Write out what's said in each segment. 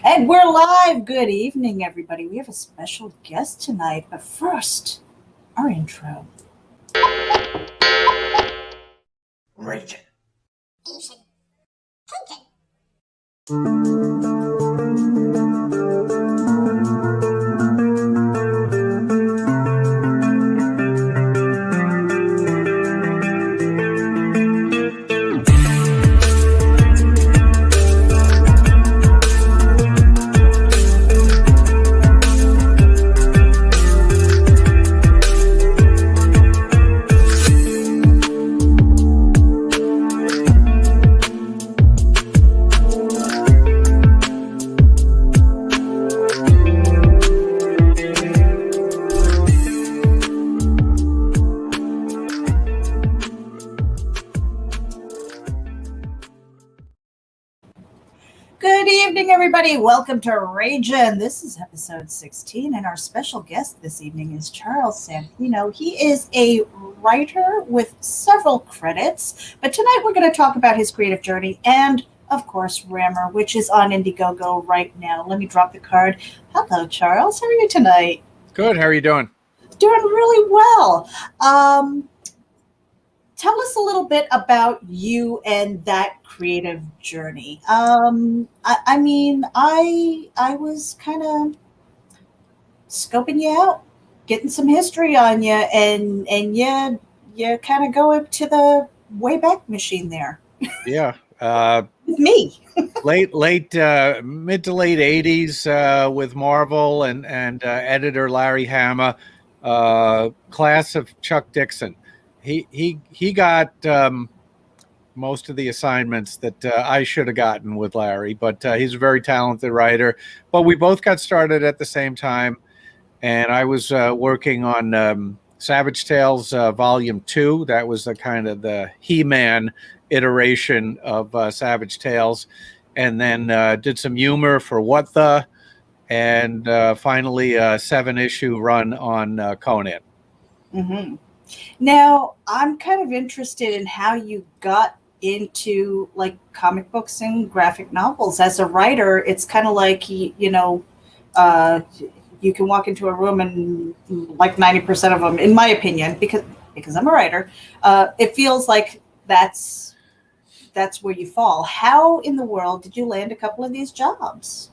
And we're live. Good evening, everybody. We have a special guest tonight, but first, our intro. RAGIN. Good evening, everybody. Welcome to RAGIN. This is episode 16, and our special guest this evening is Charles Santino. He is a writer with several credits, but tonight we're going to talk about his creative journey and, of course, RAMMUR, which is on INDIEGOGO right now. Let me drop the card. Hello, Charles. How are you tonight? Good. How are you doing? Doing really well. Tell us a little bit about you and that creative journey. I was kind of scoping you out, getting some history on you, and you kind of go up to the Wayback Machine there. Yeah. With me. mid to late 80s with Marvel and editor Larry Hama, class of Chuck Dixon. He got most of the assignments that I should have gotten with Larry, but he's a very talented writer. But we both got started at the same time, and I was working on Savage Tales Volume 2. That was the kind of the He-Man iteration of Savage Tales, and then did some humor for What The, and finally a 7-issue run on Conan. Mm-hmm. Now, I'm kind of interested in how you got into like comic books and graphic novels. As a writer, it's kind of like, you can walk into a room and like 90% of them, in my opinion, because I'm a writer, it feels like that's where you fall. How in the world did you land a couple of these jobs?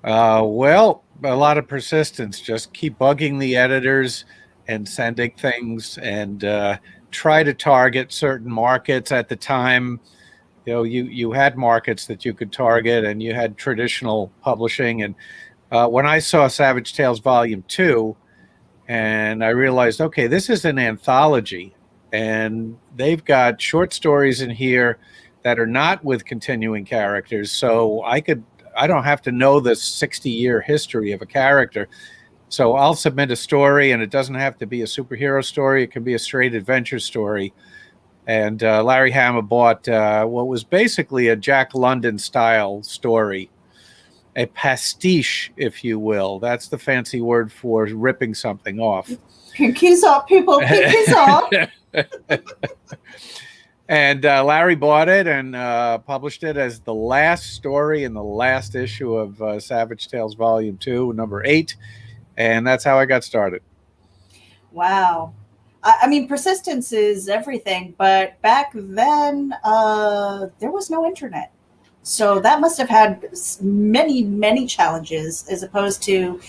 Well, a lot of persistence. Just keep bugging the editors and sending things, and try to target certain markets. At the time, you had markets that you could target, and you had traditional publishing. And when I saw Savage Tales Volume 2, and I realized, okay, this is an anthology, and they've got short stories in here that are not with continuing characters, so I don't have to know the 60-year history of a character. So I'll submit a story, and it doesn't have to be a superhero story. It can be a straight adventure story. And Larry Hama bought what was basically a Jack London style story, a pastiche, if you will. That's the fancy word for ripping something off. Pinkies off, people. Pinkies off. And Larry bought it and published it as the last story in the last issue of Savage Tales Volume 2, number 8. And that's how I got started. Wow. I mean, persistence is everything, but back then there was no internet. So that must have had many, many challenges as opposed to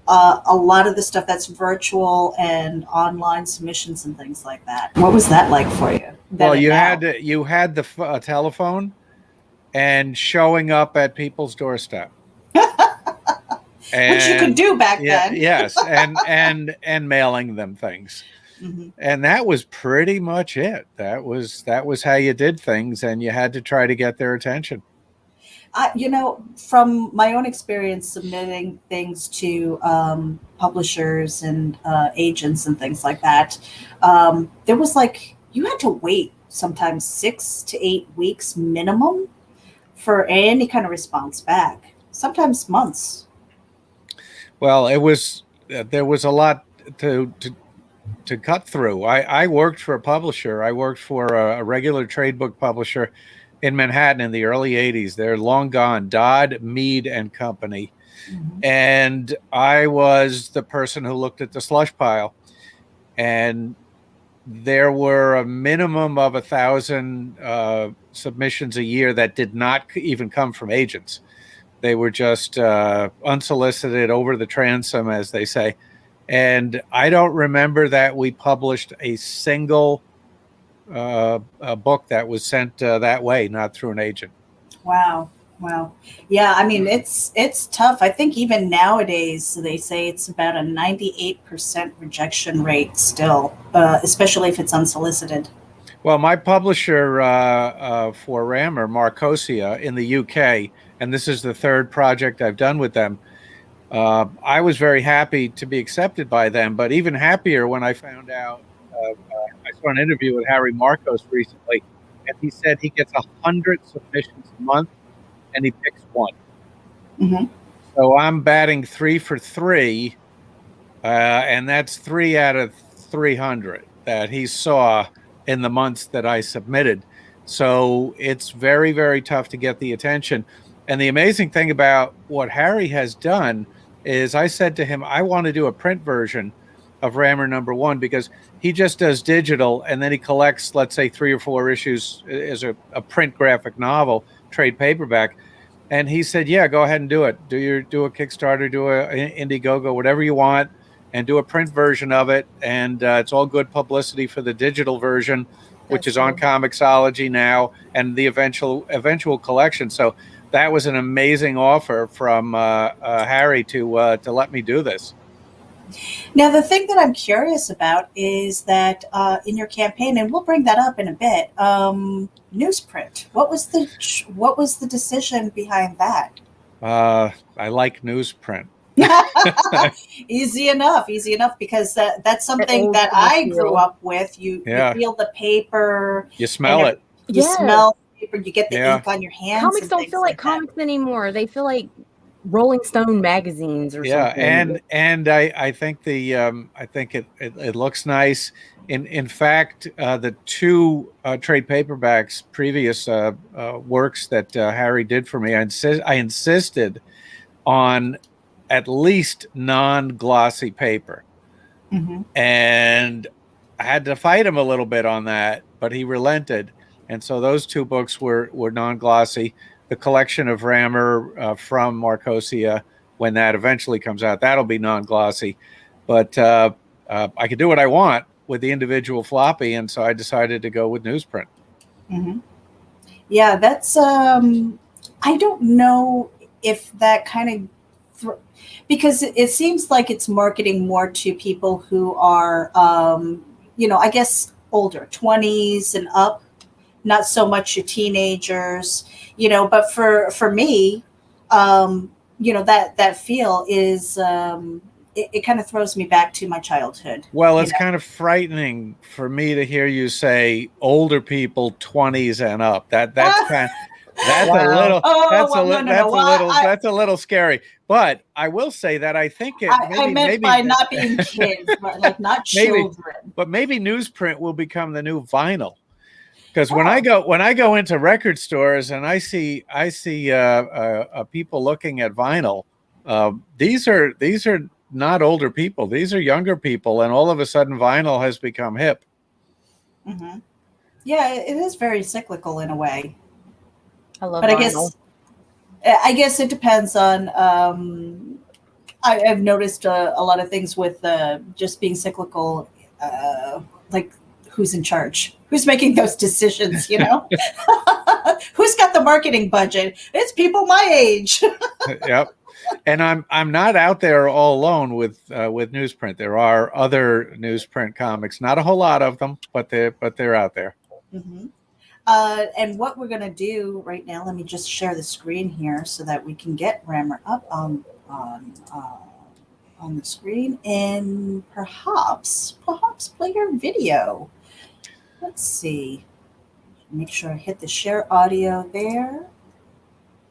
a lot of the stuff that's virtual and online submissions and things like that. What was that like for you? Well, you had the telephone and showing up at people's doorstep. Which you could do back then. Yes, and mailing them things. Mm-hmm. And that was pretty much it. That was how you did things, and you had to try to get their attention. From my own experience submitting things to publishers and agents and things like that, there was you had to wait sometimes 6 to 8 weeks minimum for any kind of response back, sometimes months. Well, there was a lot to cut through. I worked for a publisher. I worked for a regular trade book publisher in Manhattan in the early 80s. They're long gone, Dodd, Mead and Company. Mhm. And I was the person who looked at the slush pile. And there were a minimum of 1,000 submissions a year that did not even come from agents. They were just unsolicited, over the transom, as they say. And I don't remember that we published a single a book that was sent that way, not through an agent. Wow. Wow. Yeah, I mean it's tough. I think even nowadays they say it's about a 98% rejection rate still, especially if it's unsolicited. Well, my publisher for RAMMUR, Marcosia, in the UK, and this is the third project I've done with them. I was very happy to be accepted by them, but even happier when I found out. I saw an interview with Harry Marcos recently, and he said he gets 100 submissions a month, and he picks one. Hmm. So I'm batting 3 for 3, and that's 3 out of 300 that he saw in the months that I submitted. So it's very, very tough to get the attention. And the amazing thing about what Harry has done is, I said to him, I want to do a print version of RAMMUR #1, because he just does digital, and then he collects, let's say, 3 or 4 issues as a print graphic novel, trade paperback. And he said, yeah, go ahead and do it. Do a Kickstarter, do a Indiegogo, whatever you want, and do a print version of it. And it's all good publicity for the digital version, which is on Comixology now, and the eventual collection. So that was an amazing offer from Harry to let me do this. Now, the thing that I'm curious about is that in your campaign, and we'll bring that up in a bit, newsprint. What was the decision behind that? I like newsprint. Easy enough, because that's something old that school I feel. grew up with. You feel the paper, You smell it. you Yes. smell the paper, you get the Yeah. ink on your hands. Comics and don't things feel like that. comics anymore. They feel like Rolling Stone magazines or something. And I think I think it looks nice. In fact, the 2 trade paperbacks, previous works that Harry did for me, I insisted on at least non-glossy paper. Mhm. And I had to fight him a little bit on that, but he relented. And so those 2 books were non-glossy. The collection of RAMMUR from Marcosia, when that eventually comes out, that'll be non-glossy. But I could do what I want with the individual floppy, and so I decided to go with newsprint. Mhm. Yeah, that's I don't know if that kind of because it seems like it's marketing more to people who are I guess older, 20s and up, not so much your teenagers, but for me, that feel is it kind of throws me back to my childhood. Well, it's kind of frightening for me to hear you say older people, 20s and up. That's kind of, that's Wow. a little Well, that's a little scary. But I will say that I think I meant by not being kids, but like not children. Maybe newsprint will become the new vinyl. Because when I go into record stores and I see people looking at vinyl, these are not older people; these are younger people, and all of a sudden, vinyl has become hip. Mm-hmm. Yeah, it is very cyclical in a way. I love But vinyl. I guess it depends on. I've noticed a lot of things with just being cyclical, like who's in charge, who's making those decisions, who's got the marketing budget? It's people my age. Yep. And I'm not out there all alone with newsprint. There are other newsprint comics, not a whole lot of them, but they're out there. Mm-hmm. And what we're going to do right now, let me just share the screen here so that we can get RAMMUR up on the screen, and perhaps play your video. Let's see. Make sure I hit the share audio there.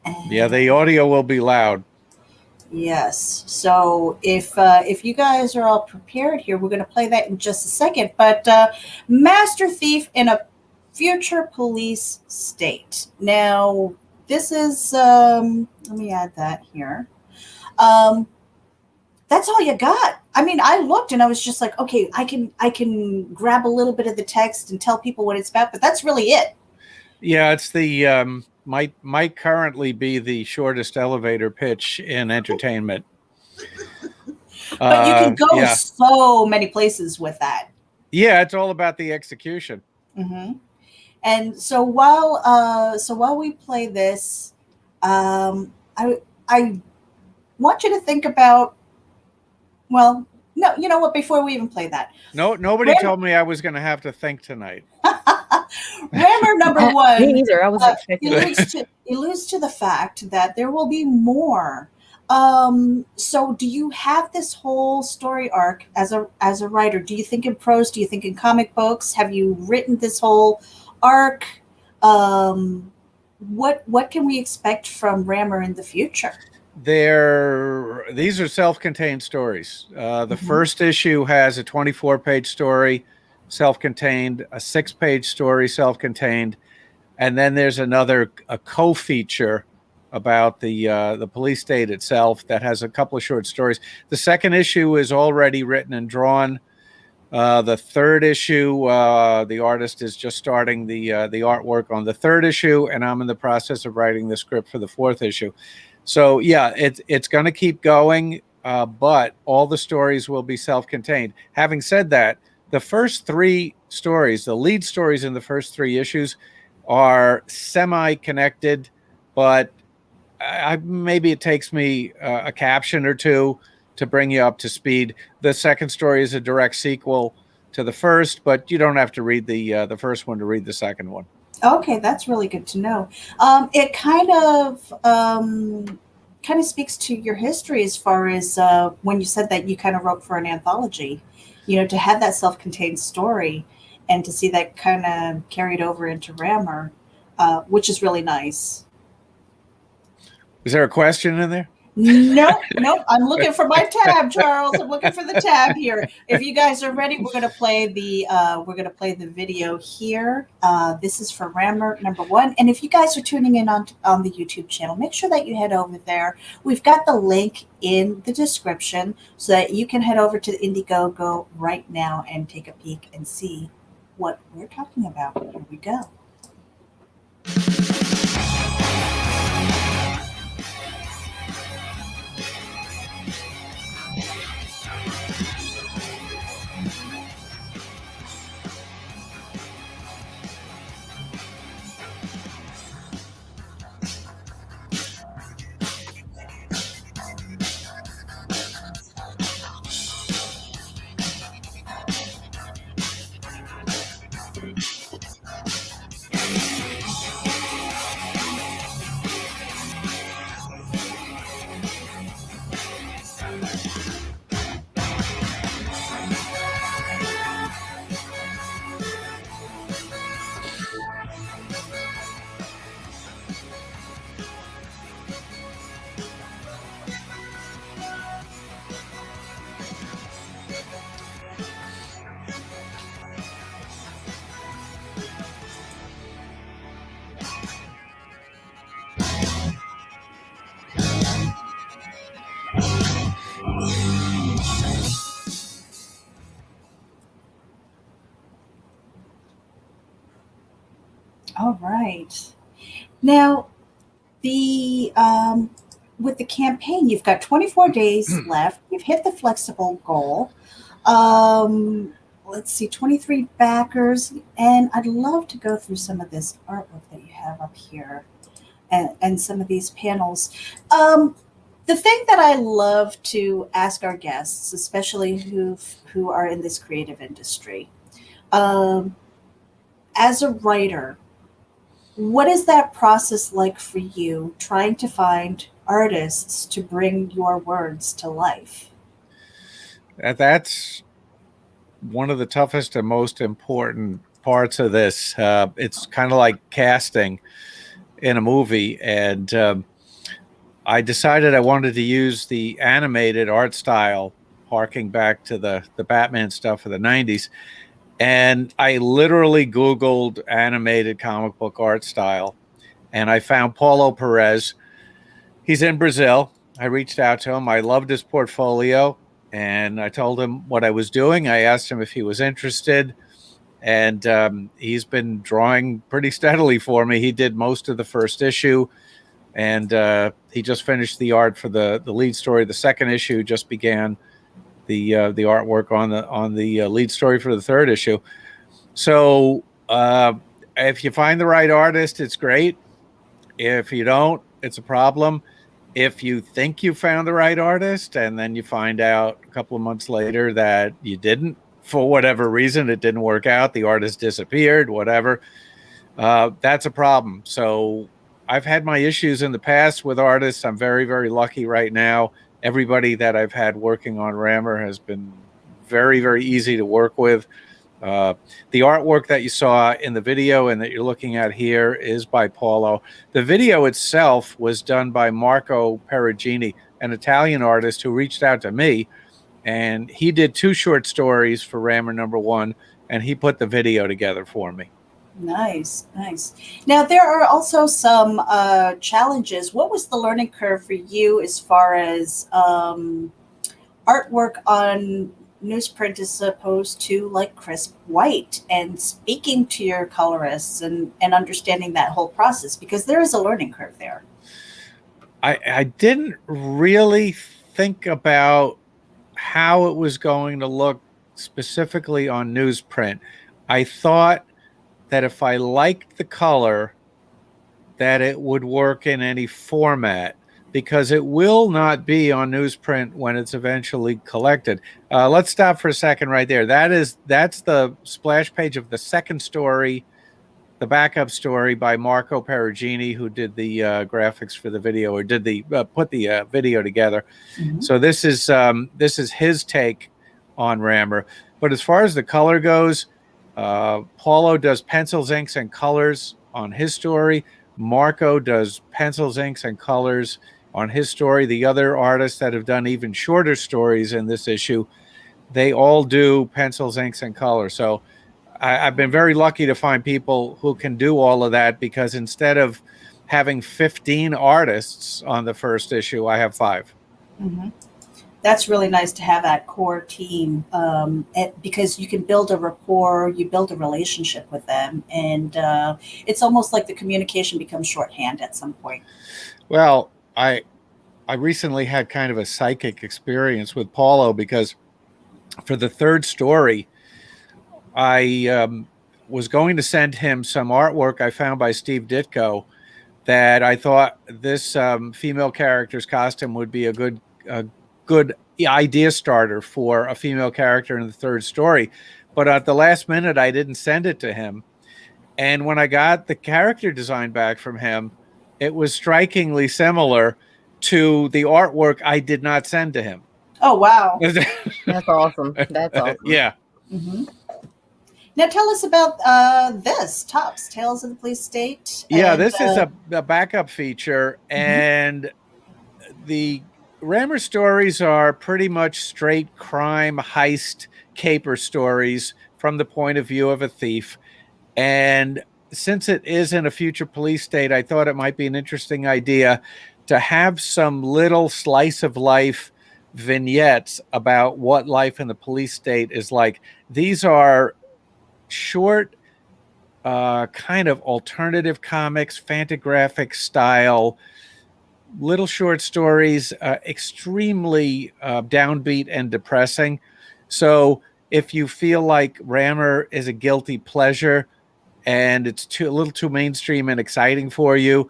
And Yeah, the audio will be loud. yes. So if you guys are all prepared here, we're going to play that in just a second. But Master Thief in a future police state. Now, this is, let me add that here. That's all you got. I mean, I looked and I was just like, okay, I can grab a little bit of the text and tell people what it's about, but that's really it. Yeah, it's the might currently be the shortest elevator pitch in entertainment. But you can go so many places with that. Yeah, it's all about the execution. Mm-hmm. And so while we play this, I want you to think about. Well, no, you know what? Before we even play that, nobody told me I was going to have to think tonight. Rammer number one. Me neither. I was expecting. alludes to the fact that there will be more. So do you have this whole story arc as a writer? Do you think in prose? Do you think in comic books? Have you written this whole arc? What can we expect from Rammer in the future? These are self-contained stories. The first issue has a 24-page story, self-contained, a 6-page story, self-contained, and then there's a co-feature about the police state itself that has a couple of short stories. The second issue is already written and drawn. The third issue, the artist is just starting the artwork on the third issue, and I'm in the process of writing the script for the fourth issue. So yeah, it's going to keep going, but all the stories will be self-contained. Having said that, the first 3 stories, the lead stories in the first 3 issues, are semi-connected, but maybe it takes me a caption or 2 to bring you up to speed. The second story is a direct sequel to the first, but you don't have to read the first one to read the second one. Okay, that's really good to know. It kind of speaks to your history as far as when you said that you kind of wrote for an anthology, to have that self-contained story and to see that kind of carried over into Rammer, which is really nice. Is there a question in there? Nope. I'm looking for my tab, Charles. I'm looking for the tab here. If you guys are ready, we're gonna play the video here. This is for Rammer number 1. And if you guys are tuning in on the YouTube channel, make sure that you head over there. We've got the link in the description so that you can head over to Indiegogo right now and take a peek and see what we're talking about. Here we go. All right. Now, with the campaign, you've got 24 days left. You've hit the flexible goal. Let's see, 23 backers. And I'd love to go through some of this artwork that you have up here and some of these panels. The thing that I love to ask our guests, especially who are in this creative industry, as a writer, what is that process like for you, trying to find artists to bring your words to life? That's one of the toughest and most important parts of this. It's kind of like casting in a movie, and I decided I wanted to use the animated art style, harking back to the Batman stuff of the 90s. And I literally Googled animated comic book art style, and I found Paulo Perez. He's in Brazil. I reached out to him. I loved his portfolio, and I told him what I was doing. I asked him if he was interested, and he's been drawing pretty steadily for me. He did most of the first issue, and he just finished the art for the lead story. The second issue just began the artwork on the lead story for the third issue. So if you find the right artist, it's great. If you don't, it's a problem. If you think you found the right artist and then you find out a couple of months later that you didn't, for whatever reason, it didn't work out, the artist disappeared, whatever, that's a problem. So I've had my issues in the past with artists. I'm very, very lucky right now. Everybody that I've had working on RAMMUR has been very, very easy to work with. The artwork that you saw in the video and that you're looking at here is by Paulo. The video itself was done by Marco Perugini, an Italian artist who reached out to me, and he did 2 short stories for RAMMUR #1, and he put the video together for me. Nice, nice. Now, there are also some challenges. What was the learning curve for you as far as artwork on newsprint as opposed to like crisp white, and speaking to your colorists and understanding that whole process, because there is a learning curve there? I didn't really think about how it was going to look specifically on newsprint. I thought that if I liked the color, that it would work in any format, because it will not be on newsprint when it's eventually collected. Let's stop for a second right there. That's the splash page of the second story, the backup story by Marco Perugini, who did the graphics for the video, or did the put the video together. Mm-hmm. So this is his take on RAMMUR. But as far as the color goes, Paulo does pencils, inks, and colors on his story. Marco does pencils, inks, and colors on his story. The other artists that have done even shorter stories in this issue, they all do pencils, inks, and color. So I've been very lucky to find people who can do all of that, because instead of having 15 artists on the first issue, I have 5. Mm-hmm. That's really nice to have that core team, because you can build a rapport, you build a relationship with them, and it's almost like the communication becomes shorthand at some point. Well, I recently had kind of a psychic experience with Paulo, because for the third story, I was going to send him some artwork I found by Steve Ditko that I thought this female character's costume would be a good idea starter for a female character in the third story. But at the last minute, I didn't send it to him. And when I got the character design back from him, it was strikingly similar to the artwork I did not send to him. Oh, wow. That's awesome. That's awesome. Yeah. Mm-hmm. Now tell us about this, Tops, Tales of the Police State. Yeah, this is a backup feature, and the RAMMUR stories are pretty much straight crime, heist, caper stories from the point of view of a thief. And since it is in a future police state, I thought it might be an interesting idea to have some little slice of life vignettes about what life in the police state is like. These are short, kind of alternative comics, Fantagraphic style, little short stories, extremely downbeat and depressing. So if you feel like RAMMUR is a guilty pleasure and it's a little too mainstream and exciting for you,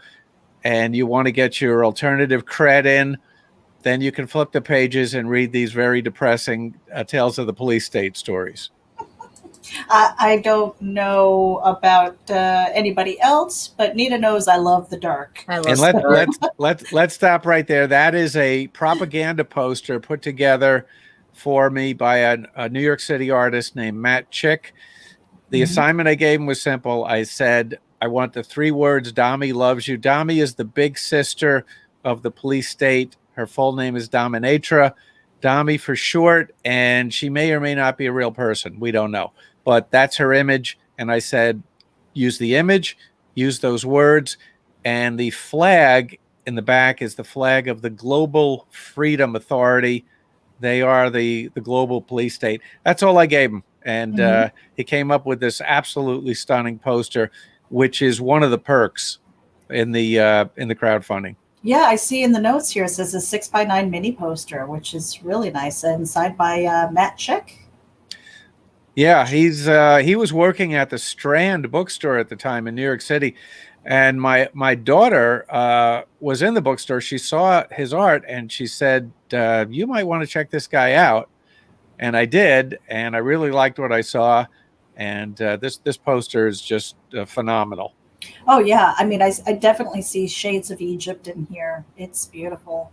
and you want to get your alternative cred in, then you can flip the pages and read these very depressing Tales of the Police State stories. I don't know about anybody else, but Nita knows I love the dark. Let's stop right there. That is a propaganda poster put together for me by a New York City artist named Matt Chick. The assignment I gave him was simple. I said, I want the 3 words, Dami loves you. Dami is the big sister of the police state. Her full name is Dominatrix, Dami for short, and she may or may not be a real person. We don't know. but that's her image. And I said, use the image, use those words. And the flag in the back is the flag of the Global Freedom Authority. They are the global police state. That's all I gave him. And he came up with this absolutely stunning poster, which is one of the perks in the crowdfunding. Yeah, I see in the notes here it says a 6x9 mini poster, which is really nice, and signed by Matt Chick. Yeah, he was working at the Strand bookstore at the time in New York City, and my daughter was in the bookstore. She saw his art and she said, "You might want to check this guy out." And I did, and I really liked what I saw. And this poster is just phenomenal. Oh yeah, I mean, I definitely see shades of Egypt in here. It's beautiful.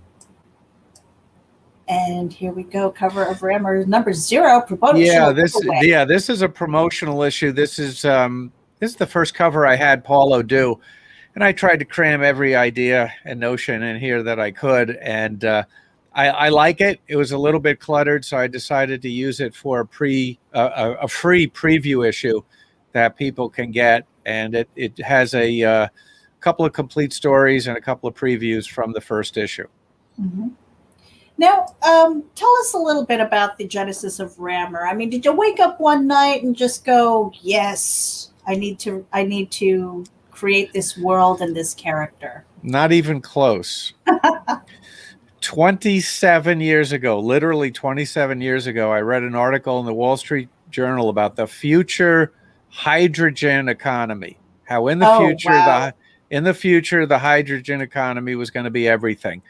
And here we go, cover of RAMMUR number 0. Yeah, this is a promotional issue. This is the first cover I had Paulo do, and I tried to cram every idea and notion in here that I could. And I like it. It was a little bit cluttered, so I decided to use it for a free preview issue that people can get, and it has a couple of complete stories and a couple of previews from the first issue. Mm-hmm. Now, tell us a little bit about the genesis of RAMMUR. I mean, did you wake up one night and just go, "Yes, I need to create this world and this character"? Not even close. 27 years ago, literally 27 years ago, I read an article in the Wall Street Journal about the future hydrogen economy. How in the future the hydrogen economy was going to be everything.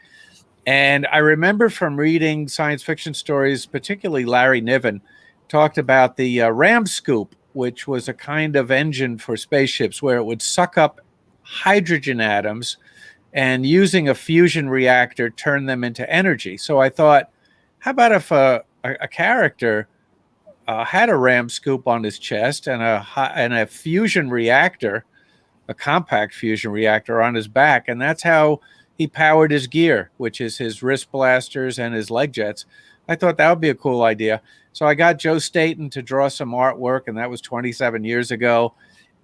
And I remember from reading science fiction stories, particularly Larry Niven, talked about the ram scoop, which was a kind of engine for spaceships where it would suck up hydrogen atoms and using a fusion reactor turn them into energy. So I thought, how about if a character had a ram scoop on his chest and a fusion reactor, a compact fusion reactor on his back, and that's how he powered his gear, which is his wrist blasters and his leg jets. I thought that would be a cool idea. So I got Joe Staten to draw some artwork, and that was 27 years ago.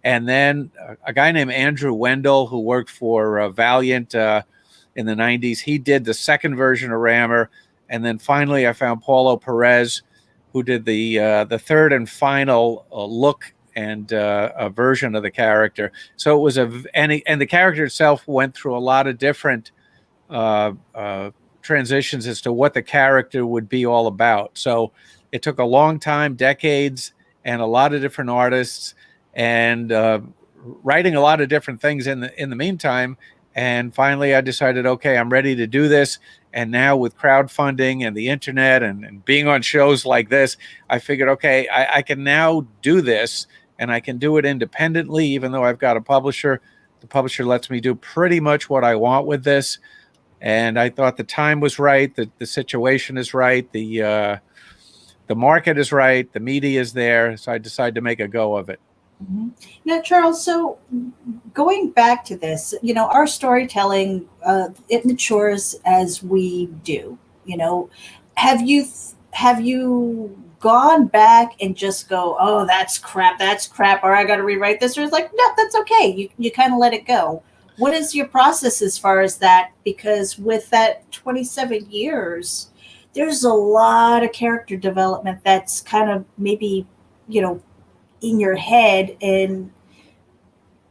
And then a guy named Andrew Wendell, who worked for Valiant in the 90s, he did the second version of RAMMUR. And then finally I found Paulo Perez, who did the third and final look and a version of the character. So it was and the character itself went through a lot of different transitions as to what the character would be all about. So it took a long time, decades, and a lot of different artists, and writing a lot of different things in the meantime. And finally I decided, okay, I'm ready to do this. And now with crowdfunding and the internet and being on shows like this, I figured, okay, I can now do this. And I can do it independently, even though I've got a publisher. The publisher lets me do pretty much what I want with this. And I thought the time was right, the situation is right, the market is right, the media is there. So I decided to make a go of it. Mm-hmm. Now, Charles, so going back to this, our storytelling, it matures as we do. Have you gone back and just go, "Oh, that's crap, or I got to rewrite this," or it's like, no, that's okay. You kind of let it go. What is your process as far as that? Because with that 27 years, there's a lot of character development that's kind of maybe, in your head. And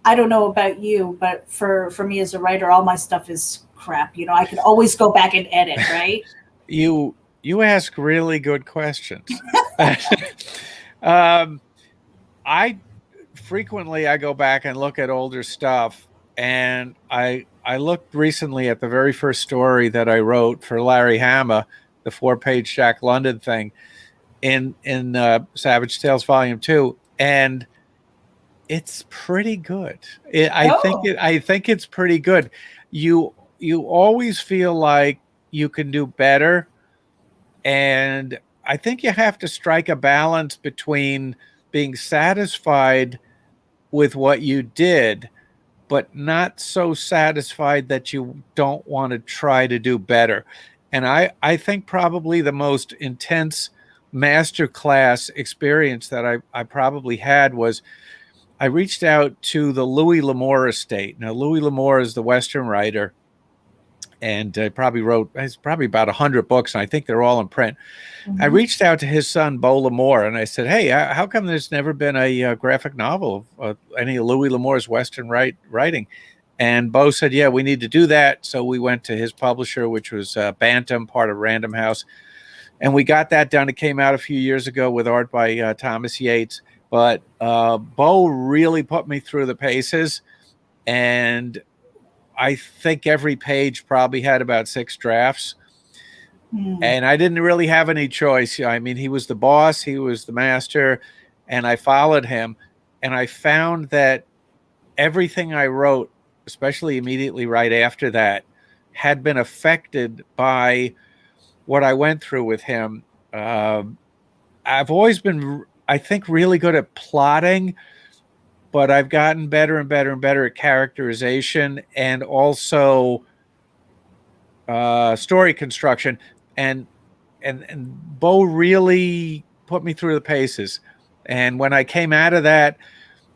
I don't know about you, but for me as a writer, all my stuff is crap. I can always go back and edit, right? You ask really good questions. I frequently go back and look at older stuff, and I looked recently at the very first story that I wrote for Larry Hama, the 4-page Jack London thing in Savage Tales Volume 2, and it's pretty good. I think it's pretty good. You always feel like you can do better. And I think you have to strike a balance between being satisfied with what you did, but not so satisfied that you don't want to try to do better. And I think probably the most intense master class experience that I probably had was I reached out to the Louis L'Amour estate. Now, Louis L'Amour is the Western writer, and he's probably about 100 books, and I think they're all in print. I reached out to his son, Beau L'Amour, and I said, hey, how come there's never been a graphic novel of any of Louis L'Amour's Western writing? And Beau said, yeah, we need to do that. So we went to his publisher, which was Bantam, part of Random House. And we got that done. It came out a few years ago with art by Thomas Yates. But Beau really put me through the paces. And I think every page probably had about 6 drafts. And I didn't really have any choice. I mean, he was the boss, he was the master, and I followed him. And I found that everything I wrote, especially immediately right after that, had been affected by what I went through with him. I've always been, I think, really good at plotting, but I've gotten better and better and better at characterization and also story construction. And Beau really put me through the paces. And when I came out of that,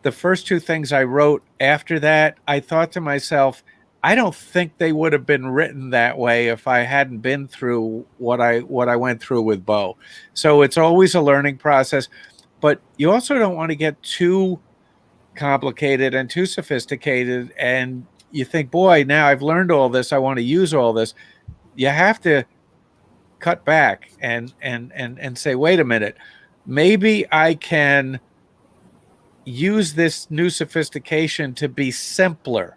the first 2 things I wrote after that, I thought to myself, I don't think they would have been written that way if I hadn't been through what I went through with Beau. So it's always a learning process, but you also don't want to get too complicated and too sophisticated. And you think, boy, now I've learned all this, I want to use all this. You have to cut back and say, wait a minute, maybe I can use this new sophistication to be simpler.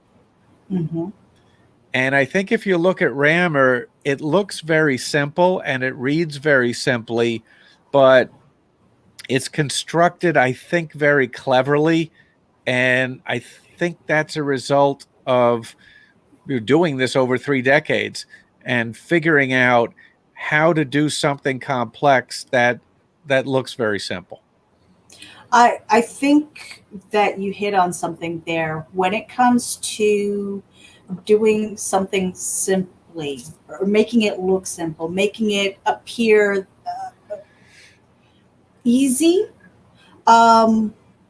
And I think if you look at RAMMUR, it looks very simple and it reads very simply, but it's constructed, I think, very cleverly. And I think that's a result of doing this over 3 decades and figuring out how to do something complex that looks very simple. I think that you hit on something there. When it comes to doing something simply or making it look simple, making it appear easy,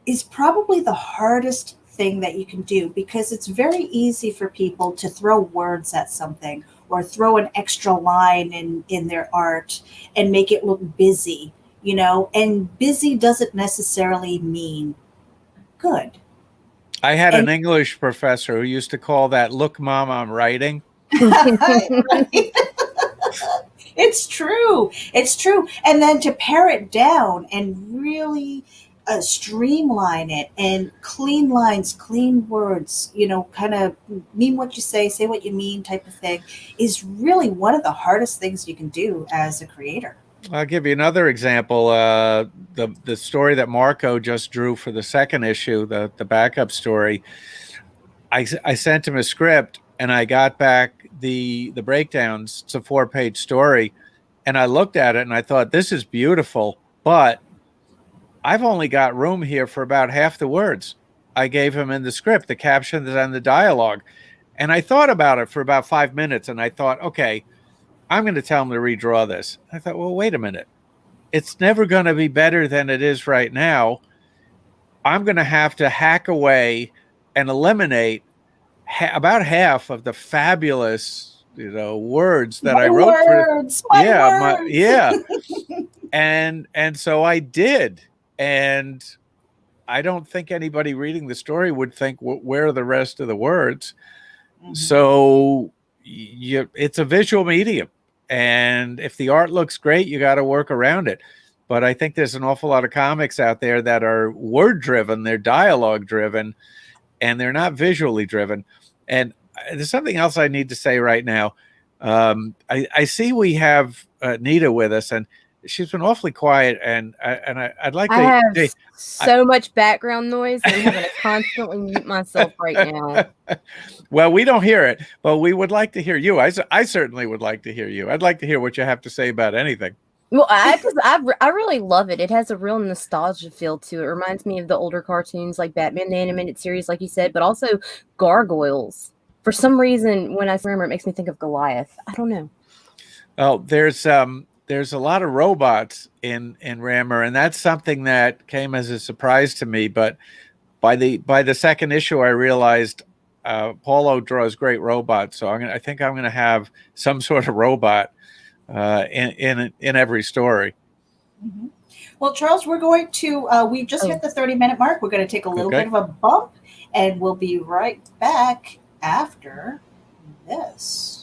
is probably the hardest thing that you can do, because it's very easy for people to throw words at something or throw an extra line in their art and make it look busy, you know, and busy doesn't necessarily mean good. I had an English professor who used to call that, look, Mom, I'm writing. Right? It's true. It's true. And then to pare it down and really streamline it, and clean lines, clean words, you know, kind of mean what you say what you mean type of thing, is really one of the hardest things you can do as a creator. I'll give you another example. The story that Marco just drew for the 2nd issue, the backup story, I sent him a script and I got back the breakdowns. It's a 4-page story. And I looked at it and I thought, this is beautiful, but I've only got room here for about half the words I gave him in the script, the captions and the dialogue. And I thought about it for about 5 minutes and I thought, okay, I'm going to tell him to redraw this. I thought, well, wait a minute. It's never going to be better than it is right now. I'm going to have to hack away and eliminate about half of the fabulous, you know, words that I wrote words, for. Yeah. And so I did. And I don't think anybody reading the story would think, where are the rest of the words? So it's a visual medium. And if the art looks great, you got to work around it. But I think there's an awful lot of comics out there that are word driven, they're dialogue driven, and they're not visually driven. And there's something else I need to say right now. I see we have Nita with us, and she's been awfully quiet, and I'd like to. I have so much background noise, and I'm having to constantly mute myself right now. Well, we don't hear it, but we would like to hear you. I certainly would like to hear you. I'd like to hear what you have to say about anything. Well, I really love it. It has a real nostalgia feel to it. It reminds me of the older cartoons like Batman the Animated Series, like you said, but also Gargoyles. For some reason, when I remember, it makes me think of Goliath. I don't know. Oh, there's there's a lot of robots in Rammer, and that's something that came as a surprise to me. But by the second issue, I realized Paulo draws great robots, so I think I'm gonna have some sort of robot in every story. Mm-hmm. Well, Charles, we're going to, we just hit the 30-minute mark. We're going to take a little bit of a bump, and we'll be right back after this.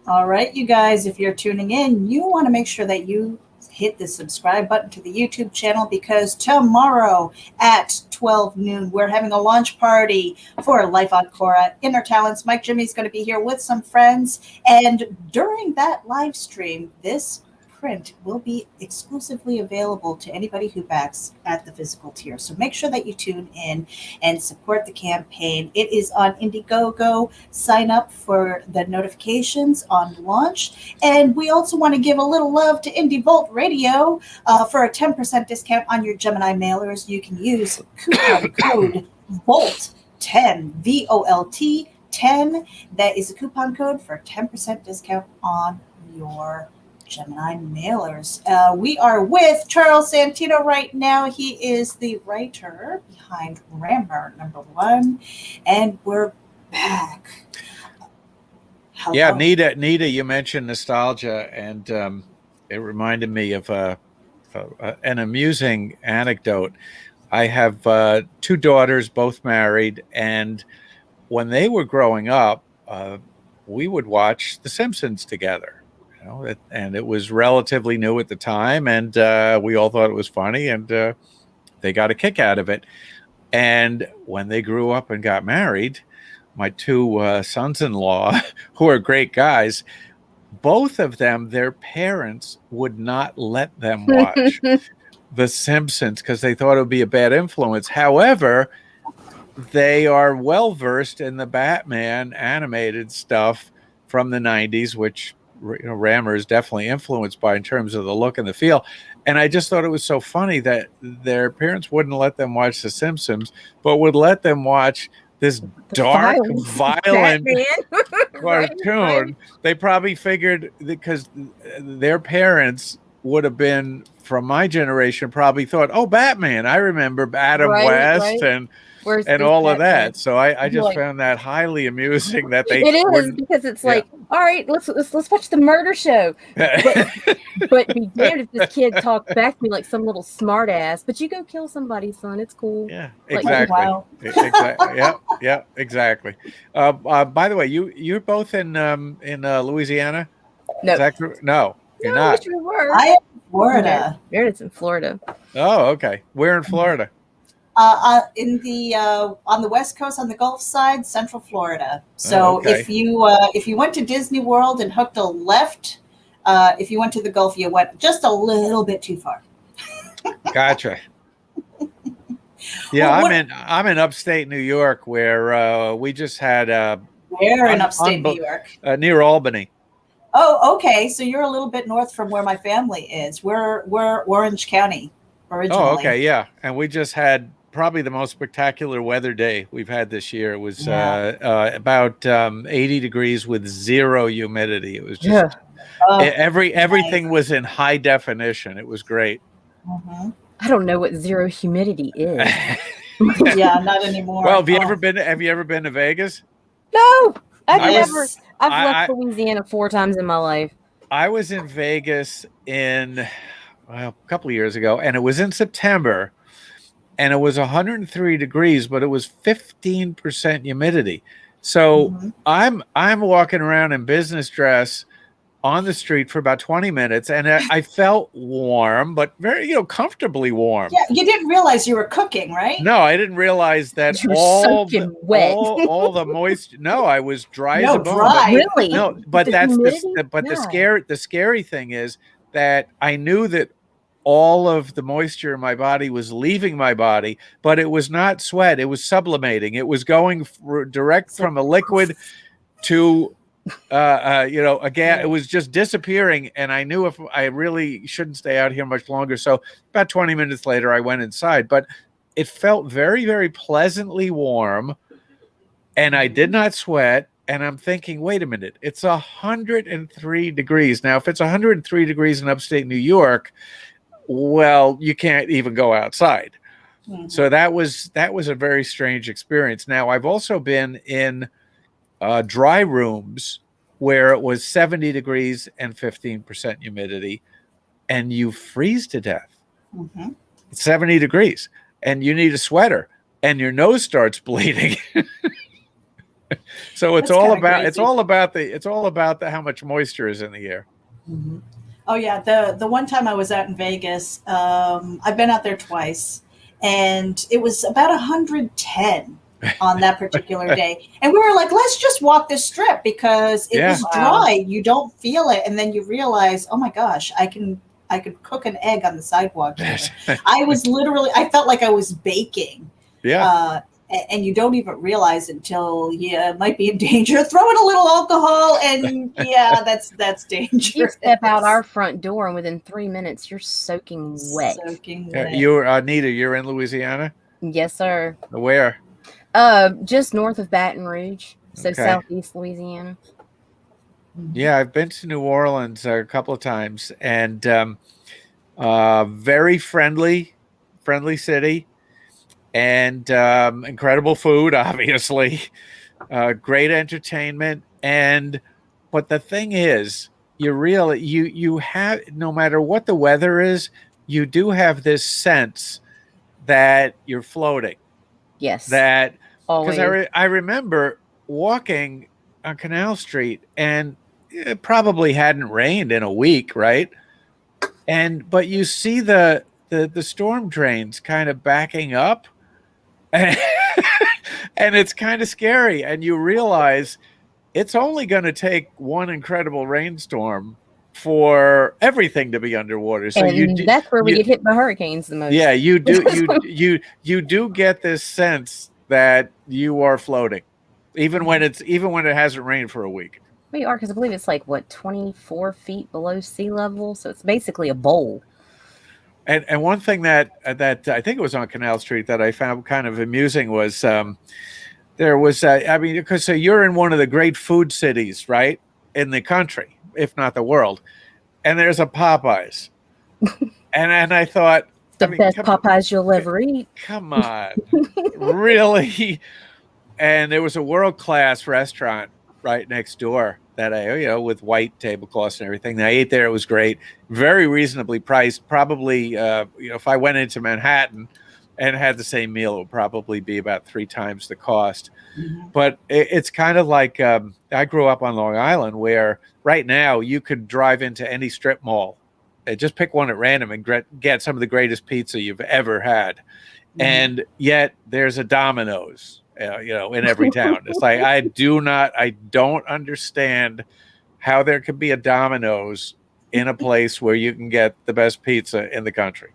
All right, you guys, if you're tuning in, you want to make sure that you hit the subscribe button to the YouTube channel, because tomorrow at 12 noon, we're having a launch party for Life on Cora Inner Talents. Mike Jimmy's going to be here with some friends. And during that live stream, this print will be exclusively available to anybody who backs at the physical tier. So make sure that you tune in and support the campaign. It is on Indiegogo. Sign up for the notifications on launch. And we also want to give a little love to Indie Volt Radio for a 10% discount on your Gemini mailers. You can use coupon code VOLT10, VOLT 10. That is a coupon code for 10% discount on your Gemini mailers. We are with Charles Santino right now. He is the writer behind RAMMUR #1, and we're back. Hello. Yeah, Nita, you mentioned nostalgia, and it reminded me of an amusing anecdote. I have 2 daughters, both married, and when they were growing up, we would watch The Simpsons together. And it was relatively new at the time, and we all thought it was funny, and they got a kick out of it. And when they grew up and got married, my 2 sons-in-law, who are great guys, both of them, their parents would not let them watch The Simpsons because they thought it would be a bad influence. However, they are well versed in the Batman animated stuff from the 90s, which Rammer is definitely influenced by in terms of the look and the feel. And I just thought it was so funny that their parents wouldn't let them watch The Simpsons, but would let them watch this dark, violent cartoon. Right. They probably figured, because their parents would have been, from my generation, probably thought, oh, Batman. I remember Adam West and all of that. So I just found that highly amusing that they. It is, because it's like, all right, let's watch the murder show. But be damned if this kid talked back to me like some little smart ass. But you go kill somebody, son. It's cool. Yeah, exactly. Like, wow. Exactly. Yeah, exactly. By the way, you're both in Louisiana? No. No, you're not. We were. I am in Florida. Meredith's in Florida. Oh, okay. Where in Florida? In the on the West Coast, on the Gulf side, Central Florida. So if you went to Disney World and hooked a left, if you went to the Gulf, you went just a little bit too far. Gotcha. Yeah, I'm in upstate New York, where we just had where in upstate New York? Near Albany. Oh, okay. So you're a little bit north from where my family is. We're Orange County originally. Oh, okay, yeah. And we just had probably the most spectacular weather day we've had this year. It was about 80 degrees with 0 humidity. It was just everything was in high definition. It was great. Mm-hmm. I don't know what 0 humidity is. Yeah, not anymore. Well, have you ever been to Vegas? No, I've left Louisiana 4 times in my life. I was in Vegas a couple of years ago, and it was in September, and it was 103 degrees, but it was 15% humidity. So I'm walking around in business dress on the street for about 20 minutes, and I felt warm, but very, comfortably warm. Yeah, you didn't realize you were cooking, right? No, I didn't realize that all the moisture. No, I was dry as a bone. Dry. Really? No, but the scary thing is that I knew that all of the moisture in my body was leaving my body, but it was not sweat. It was sublimating. It was going direct from a liquid to, again, it was just disappearing. And I knew if I really shouldn't stay out here much longer. So about 20 minutes later, I went inside, but it felt very, very pleasantly warm, and I did not sweat. And I'm thinking, wait a minute, it's 103 degrees. Now, if it's 103 degrees in upstate New York, well, you can't even go outside. Mm-hmm. So that was a very strange experience. Now, I've also been in dry rooms where it was 70 degrees and 15% humidity, and you freeze to death. Mm-hmm. It's 70 degrees, and you need a sweater, and your nose starts bleeding. So it's all about how much moisture is in the air. Mm-hmm. Oh yeah, the one time I was out in Vegas, I've been out there twice, and it was about 110 on that particular day, and we were like, let's just walk this strip because it was dry. You don't feel it, and then you realize, oh my gosh, I could cook an egg on the sidewalk here. I felt like I was baking. Yeah. And you don't even realize until you might be in danger. Throw in a little alcohol, and that's dangerous. You step out our front door, and within 3 minutes, you're soaking wet. You're Anita. You're in Louisiana. Yes, sir. Where? Just north of Baton Rouge, so southeast Louisiana. Yeah, I've been to New Orleans a couple of times, and very friendly city. And incredible food, obviously, great entertainment. But the thing is, you have, no matter what the weather is, you do have this sense that you're floating. Yes. That, because I remember walking on Canal Street, and it probably hadn't rained in a week, right? But you see the storm drains kind of backing up. And it's kind of scary, and you realize it's only going to take one incredible rainstorm for everything to be underwater. So that's where we get hit by hurricanes the most. Yeah, you do get this sense that you are floating, even when it hasn't rained for a week. We are, because I believe it's like 24 feet below sea level, so it's basically a bowl. And one thing that I think it was on Canal Street that I found kind of amusing was there was because you're in one of the great food cities, right, in the country, if not the world, and there's a Popeyes, and I thought best Popeyes you'll ever eat. Come on, really? And there was a world-class restaurant right next door that with white tablecloths and everything. I ate there. It was great. Very reasonably priced. Probably, if I went into Manhattan and had the same meal, it would probably be about 3 times the cost. Mm-hmm. But it's kind of like, I grew up on Long Island, where right now you could drive into any strip mall and just pick one at random and get some of the greatest pizza you've ever had. Mm-hmm. And yet there's a Domino's. In every town. It's like, I don't understand how there could be a Domino's in a place where you can get the best pizza in the country.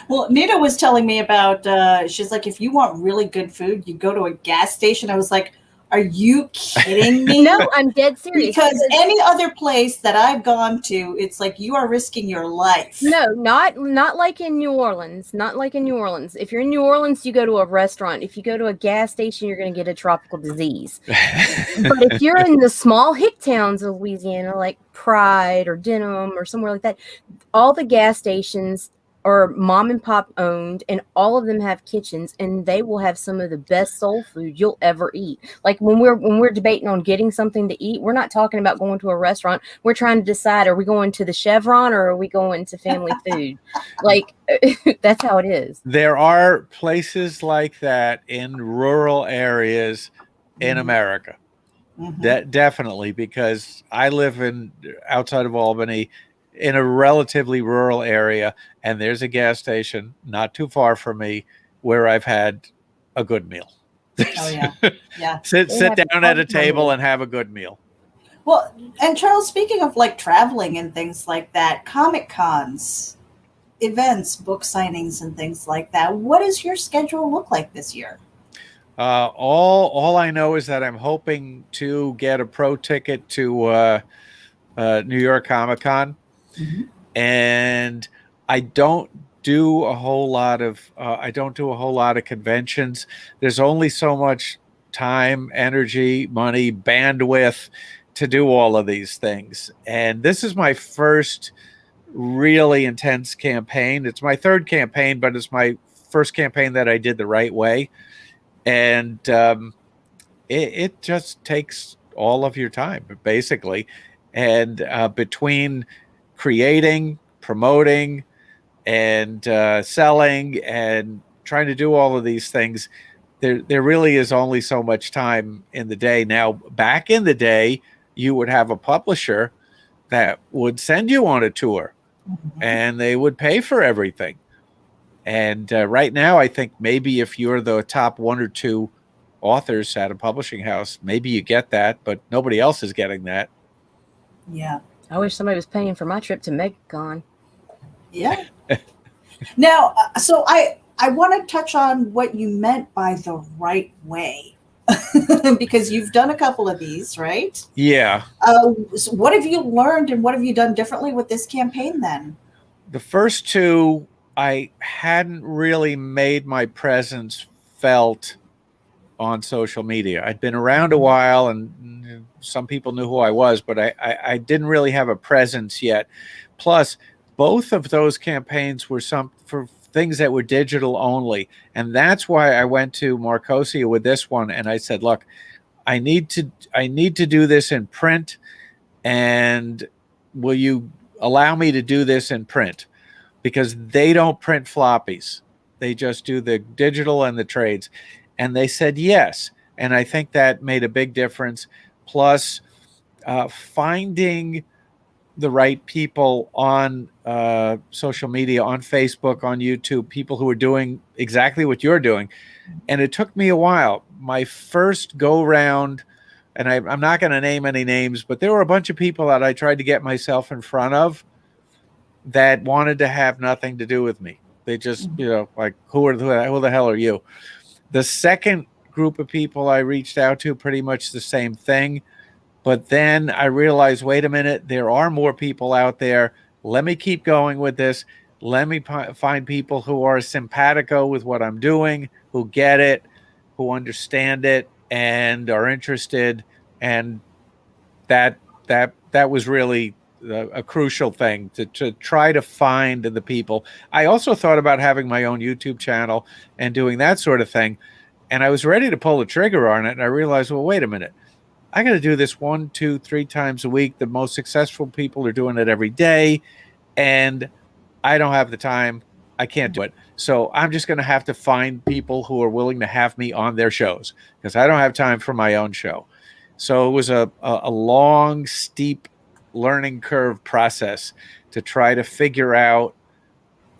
Well, Nita was telling me about, she's like, if you want really good food, you go to a gas station. I was like, are you kidding me? No, I'm dead serious. Because any other place that I've gone to, it's like you are risking your life. No, not like in New Orleans. Not like in New Orleans. If you're in New Orleans, you go to a restaurant. If you go to a gas station, you're going to get a tropical disease. But if you're in the small hick towns of Louisiana, like Pride or Denham or somewhere like that, all the gas stations are mom and pop owned, and all of them have kitchens, and they will have some of the best soul food you'll ever eat. Like when we're debating on getting something to eat, we're not talking about going to a restaurant. We're trying to decide, are we going to the Chevron or are we going to family food? Like that's how it is. There are places like that in rural areas in America. Mm-hmm. Definitely, because I live outside of Albany, in a relatively rural area, and there's a gas station not too far from me where I've had a good meal. Oh yeah, yeah. Sit down at a table and have a good meal. Well, and Charles, speaking of like traveling and things like that, Comic Cons, events, book signings, and things like that, what does your schedule look like this year? All I know is that I'm hoping to get a pro ticket to New York Comic Con, Mhm. and I don't do a whole lot of conventions. There's only so much time, energy, money, bandwidth to do all of these things. And this is my first really intense campaign. It's my third campaign, but it's my first campaign that I did the right way. And it just takes all of your time, basically. And between creating, promoting, and selling, and trying to do all of these things, there really is only so much time in the day. Now, back in the day, you would have a publisher that would send you on a tour, Mhm. and they would pay for everything. And right now, I think maybe if you're the top one or two authors at a publishing house, maybe you get that, but nobody else is getting that. Yeah. I wish somebody was paying for my trip to MegaCon. Yeah. Now, so I want to touch on what you meant by the right way, because you've done a couple of these, right? Yeah. So what have you learned and what have you done differently with this campaign then? The first two, I hadn't really made my presence felt on social media. I'd been around a while, and some people knew who I was, but I didn't really have a presence yet. Plus, both of those campaigns were for things that were digital only, and that's why I went to Marcosia with this one, and I said, "Look, I need to do this in print, and will you allow me to do this in print?" Because they don't print floppies. They just do the digital and the trades. And they said yes. And I think that made a big difference. Plus, finding the right people on social media, on Facebook, on YouTube, people who are doing exactly what you're doing. And it took me a while. My first go round, and I'm not going to name any names, but there were a bunch of people that I tried to get myself in front of that wanted to have nothing to do with me. They just, like, who the hell are you? The second group of people I reached out to, pretty much the same thing. But then I realized, wait a minute, there are more people out there. Let me keep going with this. Let me find people who are simpatico with what I'm doing, who get it, who understand it, and are interested. And that was really a crucial thing, to try to find the people. I also thought about having my own YouTube channel and doing that sort of thing. And I was ready to pull the trigger on it. And I realized, well, wait a minute. I got to do this 1, 2, 3 times a week. The most successful people are doing it every day. And I don't have the time. I can't do it. So I'm just going to have to find people who are willing to have me on their shows, because I don't have time for my own show. So it was a long, steep learning curve process to try to figure out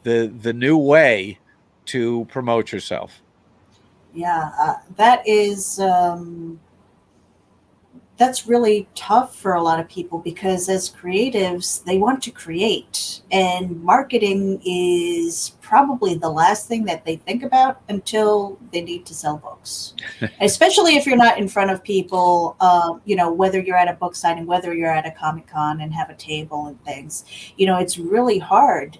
the new way to promote yourself. Yeah, that is that's really tough for a lot of people, because as creatives, they want to create, and marketing is probably the last thing that they think about until they need to sell books. Especially if you're not in front of people, whether you're at a book signing, whether you're at a Comic Con and have a table and things, it's really hard,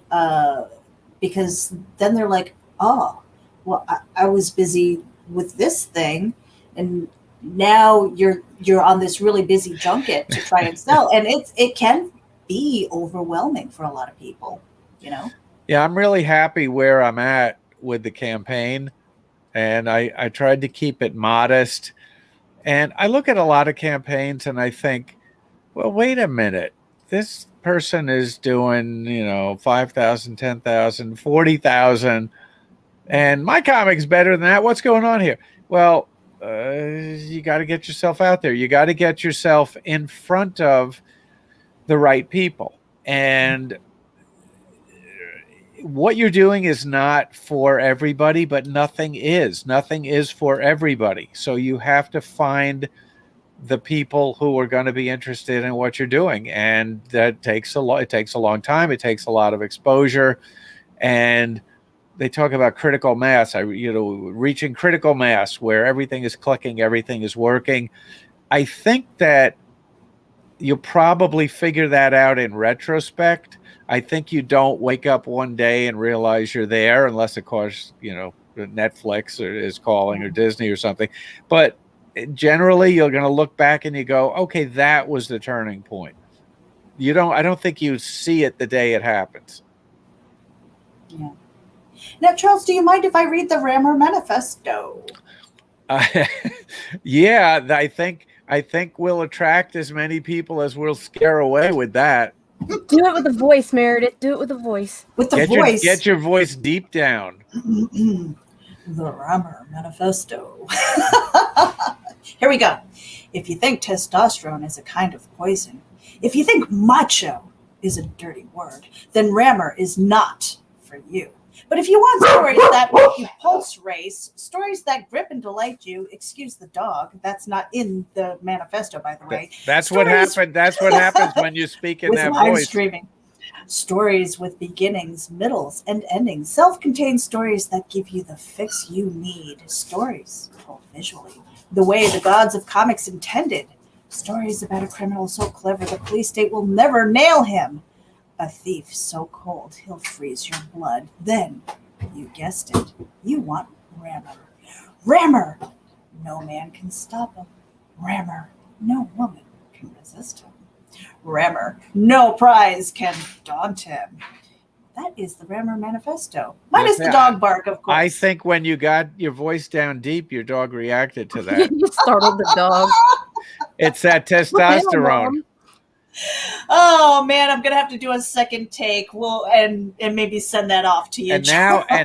because then they're like, oh, well, I was busy with this thing, and now you're on this really busy junket to try and sell, and it can be overwhelming for a lot of people. Yeah, I'm really happy where I'm at with the campaign, and I tried to keep it modest. And I look at a lot of campaigns and I think, well, wait a minute. This person is doing, 5,000, 10,000, 40,000, and my comic's better than that. What's going on here? Well, you got to get yourself out there. You got to get yourself in front of the right people. And what you're doing is not for everybody, but nothing is for everybody. So you have to find the people who are going to be interested in what you're doing, and that takes a lot. It takes a long time. It takes a lot of exposure, and they talk about critical mass. Reaching critical mass where everything is clicking, everything is working. I think that you'll probably figure that out in retrospect. I think you don't wake up one day and realize you're there, unless, of course, Netflix is calling, or Disney or something. But generally, you're going to look back and you go, okay, that was the turning point. I don't think you see it the day it happens. Yeah. Now, Charles, do you mind if I read the RAMMUR Manifesto? Yeah, I think we'll attract as many people as we'll scare away with that. Do it with a voice, Meredith. Do it with a voice. With the voice. Get your voice deep down. The RAMMUR Manifesto. Here we go. If you think testosterone is a kind of poison, if you think macho is a dirty word, then RAMMUR is not for you. But if you want stories that make you pulse race, stories that grip and delight you, excuse the dog, that's not in the manifesto, by the way. That's what happened. That's what happens when you speak in that voice. Streaming. Stories with beginnings, middles, and endings. Self-contained stories that give you the fix you need. Stories told visually, the way the gods of comics intended. Stories about a criminal so clever the police state will never nail him. A thief so cold he'll freeze your blood. Then, you guessed it, you want RAMMUR. RAMMUR! No man can stop him. RAMMUR! No woman can resist him. RAMMUR! No prize can daunt him. That is the RAMMUR Manifesto. Minus the dog bark, of course. I think when you got your voice down deep, your dog reacted to that. You startled the dog. It's that testosterone. Oh man, I'm gonna have to do a second take. And maybe send that off to you. And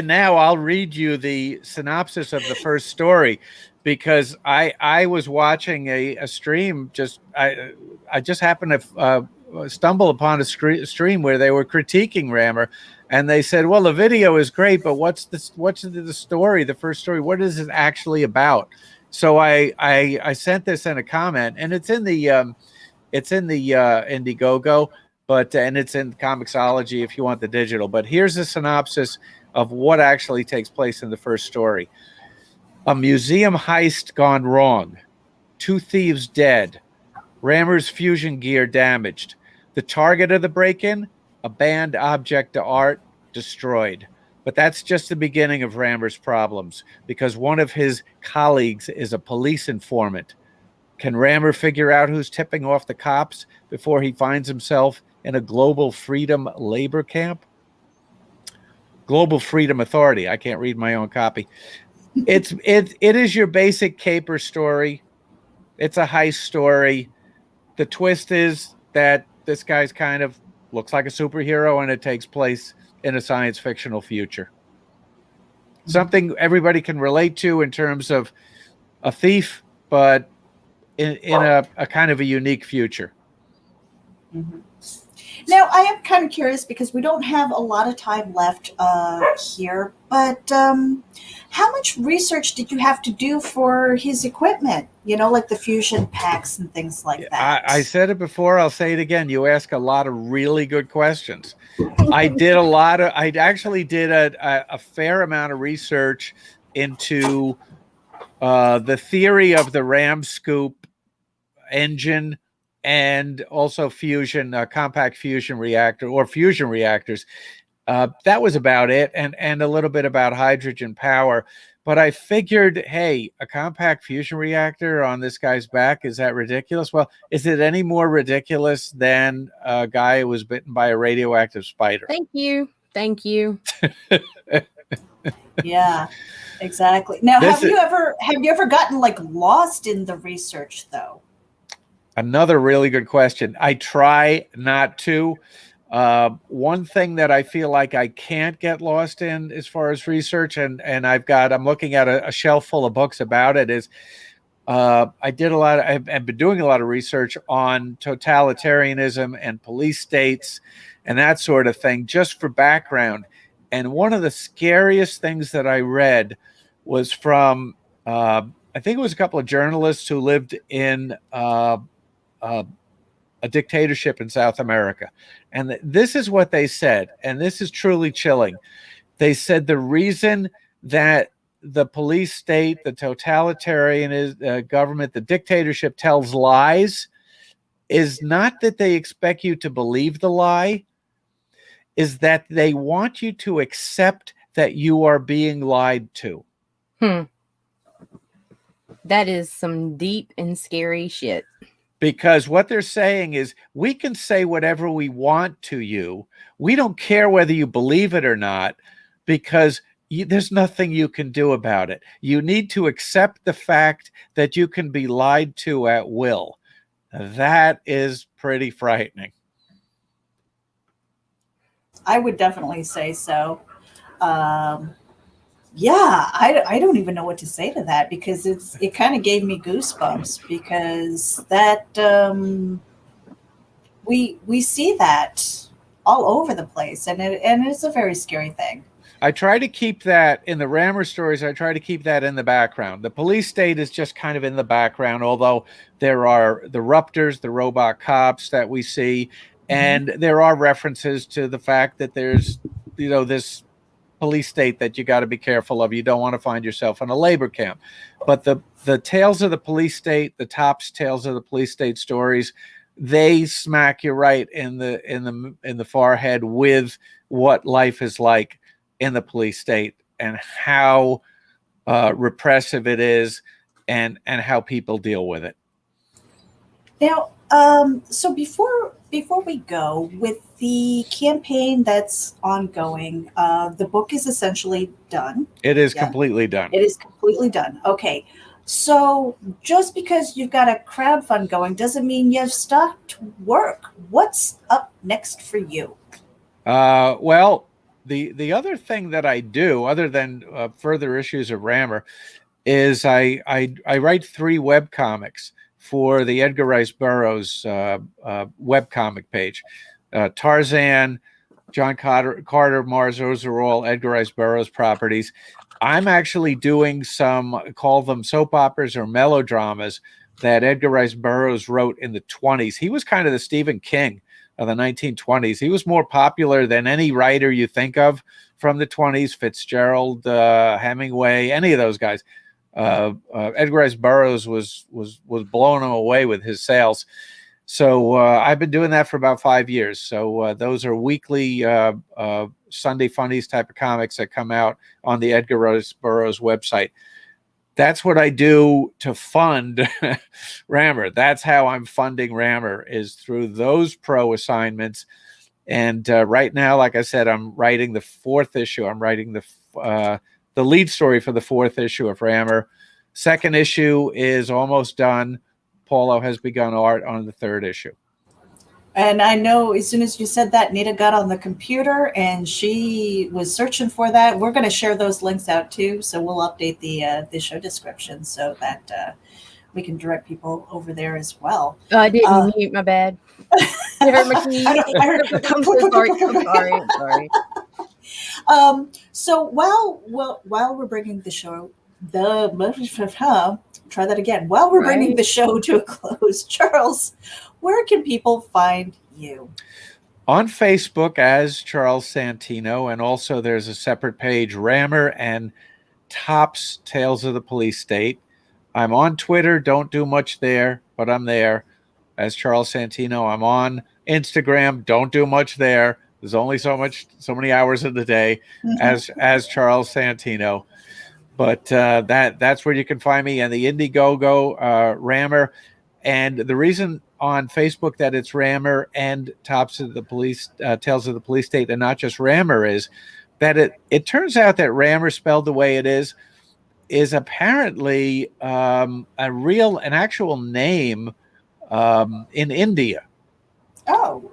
now I'll read you the synopsis of the first story, because I was watching a stream. I just happened to stumble upon a stream where they were critiquing RAMMUR, and they said, "Well, the video is great, but what's the story? The first story. What is it actually about?" So I sent this in a comment, and it's in the Indiegogo, and it's in Comixology if you want the digital. But here's a synopsis of what actually takes place in the first story. A museum heist gone wrong. 2 thieves dead. RAMMUR's fusion gear damaged. The target of the break-in, a banned object of art, destroyed. But that's just the beginning of RAMMUR's problems, because one of his colleagues is a police informant. Can RAMMUR figure out who's tipping off the cops before he finds himself in a global freedom labor camp? Global Freedom Authority. I can't read my own copy. It is your basic caper story. It's a heist story. The twist is that this guy's kind of looks like a superhero, and it takes place in a science fictional future. Something everybody can relate to in terms of a thief, but in a kind of a unique future. Mm-hmm. Now, I am kind of curious, because we don't have a lot of time left here, but how much research did you have to do for his equipment? Like the fusion packs and things like that. I said it before, I'll say it again. You ask a lot of really good questions. I actually did a fair amount of research into the theory of the RAM scoop engine, and also fusion, compact fusion reactor, or fusion reactors. That was about it, and a little bit about hydrogen power. But I figured, hey, a compact fusion reactor on this guy's back, is that ridiculous? Well, is it any more ridiculous than a guy who was bitten by a radioactive spider? Thank you. Yeah, exactly. Now, have you ever gotten lost in the research though? Another really good question. I try not to. One thing that I feel like I can't get lost in as far as research, and I'm looking at a shelf full of books about it, is I've been doing a lot of research on totalitarianism and police states and that sort of thing, just for background. And one of the scariest things that I read was from I think it was a couple of journalists who lived in a dictatorship in South America. And this is what they said, and this is truly chilling. They said the reason that the police state, the totalitarian government, the dictatorship tells lies is not that they expect you to believe the lie, is that they want you to accept that you are being lied to. That is some deep and scary shit. Because what they're saying is, we can say whatever we want to you. We don't care whether you believe it or not, because there's nothing you can do about it. You need to accept the fact that you can be lied to at will. That is pretty frightening. I would definitely say so. Yeah, I don't even know what to say to that, because it kind of gave me goosebumps, because that we see that all over the place, and it's a very scary thing. I try to keep that in the RAMMUR stories. I try to keep that in the background. The police state is just kind of in the background, although there are the Ruptors, the robot cops that we see, and there are references to the fact that there's, this police state that you got to be careful of. You don't want to find yourself in a labor camp. But the tales of the police state, the Topps tales of the police state stories, they smack you right in the forehead with what life is like in the police state, and how repressive it is, and how people deal with it. Now, so before we go with the campaign that's ongoing, the book is essentially done. It is completely done. It is completely done. Okay. So just because you've got a crowdfund going doesn't mean you've stopped work. What's up next for you? Well, the other thing that I do, other than further issues of RAMMUR, is I write 3 webcomics for the Edgar Rice Burroughs webcomic page. Tarzan, John Carter, Mars, those are all Edgar Rice Burroughs properties. I'm actually doing some, call them soap operas or melodramas, that Edgar Rice Burroughs wrote in the 1920s. He was kind of the Stephen King of the 1920s. He was more popular than any writer you think of from the 1920s, Fitzgerald, Hemingway, any of those guys. Edgar Rice Burroughs was blowing him away with his sales. So I've been doing that for about 5 years. So those are weekly Sunday Funnies type of comics that come out on the Edgar Rice Burroughs website. That's what I do to fund RAMMUR. That's how I'm funding RAMMUR, is through those pro assignments. And right now, like I said, I'm writing the 4th issue. I'm writing the lead story for the 4th issue of RAMMUR. 2nd issue is almost done. Paulo has begun art on the 3rd issue. And I know as soon as you said that, Nita got on the computer and she was searching for that. We're going to share those links out too. So we'll update the show description so that we can direct people over there as well. I didn't mute, my bad. You heard my key. I'm so sorry. I'm sorry. So while we're bringing the show, try that again. While we're bringing the show to a close, Charles, where can people find you? On Facebook as Charles Santino, and also there's a separate page, RAMMUR and Topps Tales of the Police State. I'm on Twitter, don't do much there, but I'm there as Charles Santino. I'm on Instagram, don't do much there. There's only so many hours in the day as Charles Santino. But that's where you can find me, and the Indiegogo RAMMUR. And the reason on Facebook that it's RAMMUR and Topps of the Police Tales of the Police State, and not just RAMMUR, is that it turns out that RAMMUR, spelled the way it is apparently an actual name in India. Oh.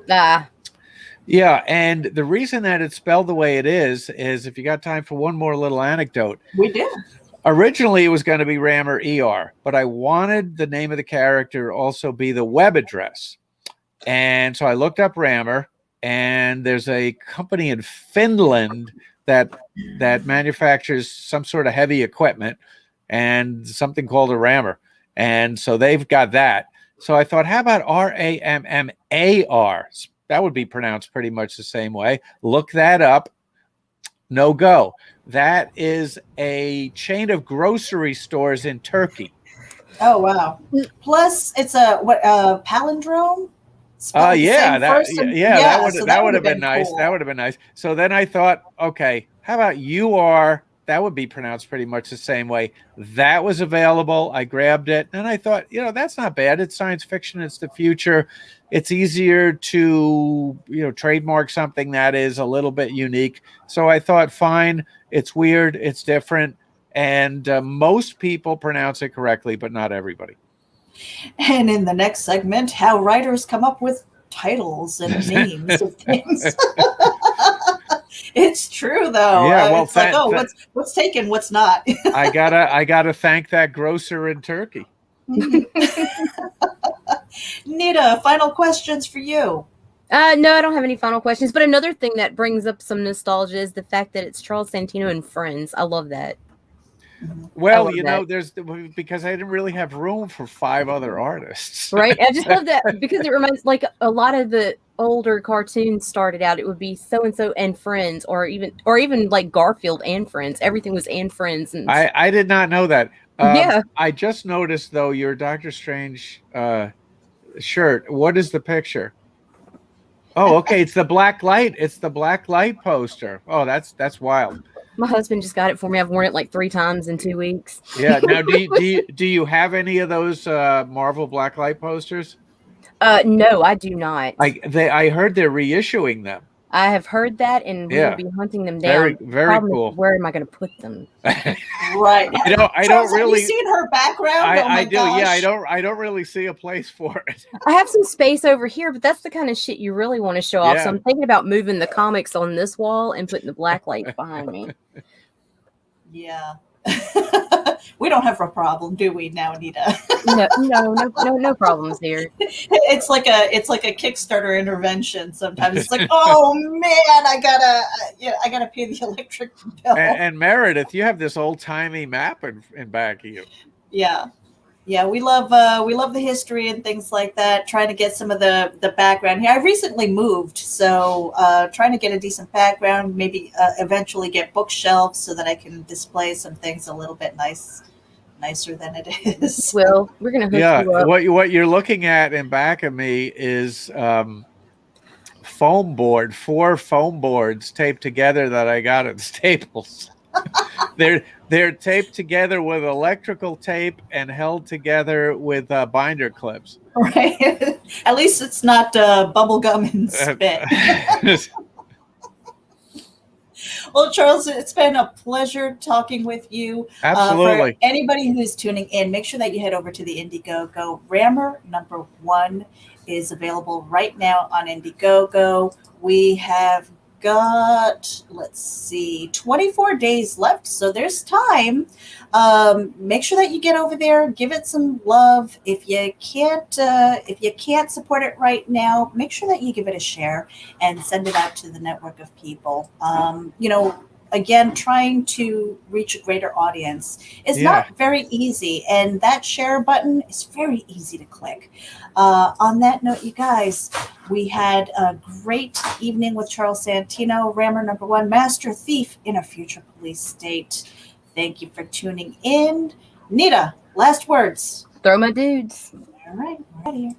Yeah, and the reason that it's spelled the way it is if you got time for one more little anecdote. We do. Originally, it was going to be RAMMUR ER, but I wanted the name of the character also be the web address. And so I looked up RAMMUR, and there's a company in Finland that manufactures some sort of heavy equipment, and something called a RAMMUR. And so they've got that. So I thought, how about RAMMAR? That would be pronounced pretty much the same way. Look that up. No go. That is a chain of grocery stores in Turkey. Oh wow! Plus, it's a palindrome. Spelled the Yeah, same first and- that would have been nice. cool. That would have been nice. So then I thought, okay, how about UR? That would be pronounced pretty much the same way. That was available. I grabbed it, and I thought, that's not bad. It's science fiction. It's the future. It's easier to, trademark something that is a little bit unique. So I thought, fine. It's weird. It's different. And most people pronounce it correctly, but not everybody. And in the next segment, how writers come up with titles and names of things. It's true, though. Yeah, well, it's what's taken, what's not. I gotta thank that grocer in Turkey. Nita, final questions for you. No, I don't have any final questions. But another thing that brings up some nostalgia is the fact that it's Charles Santino and Friends. I love that. Well, because I didn't really have room for 5 other artists. Right. I just love that because it reminds, like, a lot of the older cartoons started out, it would be so-and-so and Friends, or even like Garfield and Friends. Everything was and Friends. And I did not know that. Yeah. I just noticed, though, your Doctor Strange shirt. What is the picture? Oh, okay. It's the black light. It's the black light poster. Oh, that's wild. My husband just got it for me. I've worn it like 3 times in 2 weeks. Yeah. Now, do you have any of those Marvel blacklight posters? No, I do not. I heard they're reissuing them. I have heard that, and we'll be hunting them down. Very cool. Where am I going to put them? Right. I Charles, don't really. Have you seen her background? I do. Gosh. Yeah, I don't really see a place for it. I have some space over here, but that's the kind of shit you really want to show off. Yeah. So I'm thinking about moving the comics on this wall and putting the black lights behind me. Yeah. We don't have a problem, do we now, Anita? No problems here. It's like a Kickstarter intervention. Sometimes it's like, oh man, I gotta pay the electric bill. And Meredith, you have this old timey map in back of you. Yeah, we love the history and things like that. Trying to get some of the background here. I recently moved, so trying to get a decent background. Maybe eventually get bookshelves so that I can display some things a little bit nicer than it is. Well, we're gonna hook you up. What you're looking at in back of me is foam board, 4 foam boards taped together that I got at Staples. They're taped together with electrical tape and held together with binder clips. Right. At least it's not bubble gum and spit. Well, Charles, it's been a pleasure talking with you. Absolutely. For anybody who's tuning in, make sure that you head over to the Indiegogo. RAMMUR #1 is available right now on Indiegogo. We have got, 24 days left, so there's time. Make sure that you get over there, give it some love. If you can't support it right now, make sure that you give it a share and send it out to the network of people. Again, trying to reach a greater audience is not very easy, and that share button is very easy to click. On that note, you guys, we had a great evening with Charles Santino, RAMMUR #1, Master Thief in a Future Police State. Thank you for tuning in. Nita, last words. Throw my dudes. All right, we're out of here.